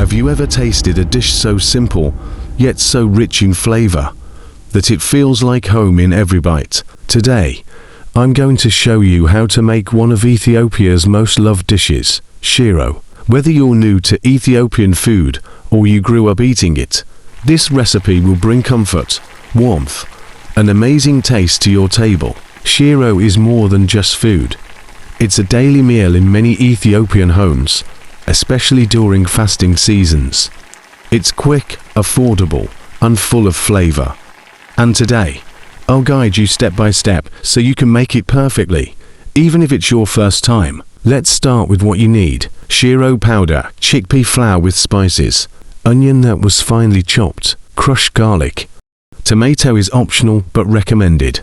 Have you ever tasted a dish so simple, yet so rich in flavor, that it feels like home in every bite? Today, I'm going to show you how to make one of Ethiopia's most loved dishes, Shiro. Whether you're new to Ethiopian food or you grew up eating it, this recipe will bring comfort, warmth, and amazing taste to your table. Shiro is more than just food. It's a daily meal in many Ethiopian homes, especially during fasting seasons. It's quick, affordable, and full of flavor. And today, I'll guide you step by step so you can make it perfectly, even if it's your first time. Let's start with what you need. Shiro powder, chickpea flour with spices, onion that was finely chopped, crushed garlic. Tomato is optional but recommended.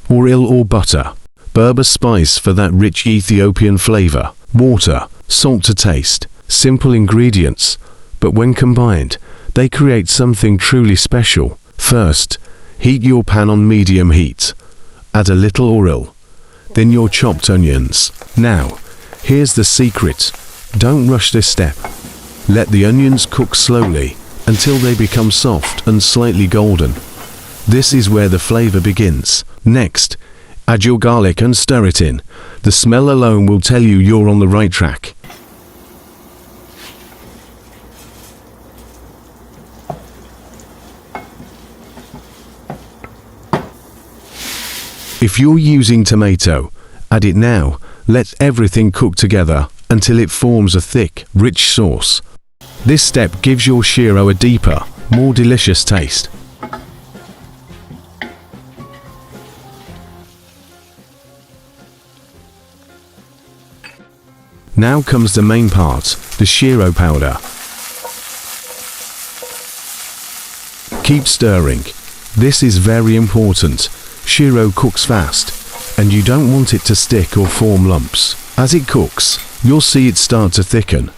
Oil or butter. Berber spice for that rich Ethiopian flavor. Water, salt to taste. Simple ingredients, but when combined, they create something truly special. First, heat your pan on medium heat. Add a little oil, then your chopped onions. Now, here's the secret. Don't rush this step. Let the onions cook slowly until they become soft and slightly golden. This is where the flavor begins. Next, add your garlic and stir it in. The smell alone will tell you you're on the right track. If you're using tomato, add it now. Let everything cook together until it forms a thick, rich sauce. This step gives your shiro a deeper, more delicious taste. Now comes the main part, the shiro powder. Keep stirring. This is very important. Shiro cooks fast, and you don't want it to stick or form lumps. As it cooks, you'll see it start to thicken.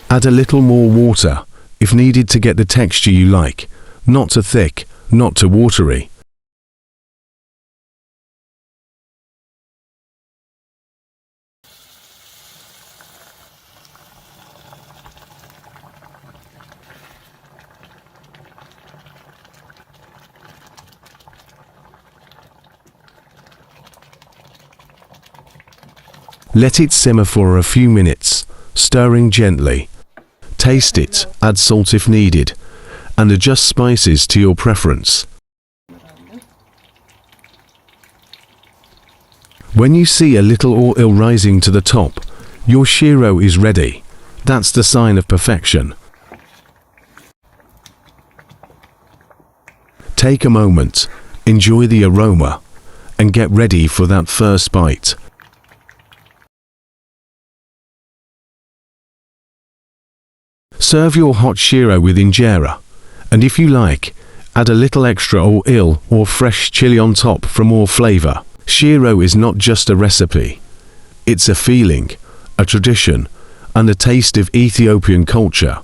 Add a little more water, if needed, to get the texture you like. Not too thick, not too watery. Let it simmer for a few minutes, stirring gently. Taste it, add salt if needed, and adjust spices to your preference. When you see a little oil rising to the top, your shiro is ready. That's the sign of perfection. Take a moment, enjoy the aroma, and get ready for that first bite. Serve your hot shiro with injera, and if you like, add a little extra oil or fresh chili on top for more flavor. Shiro is not just a recipe. It's a feeling, a tradition, and a taste of Ethiopian culture.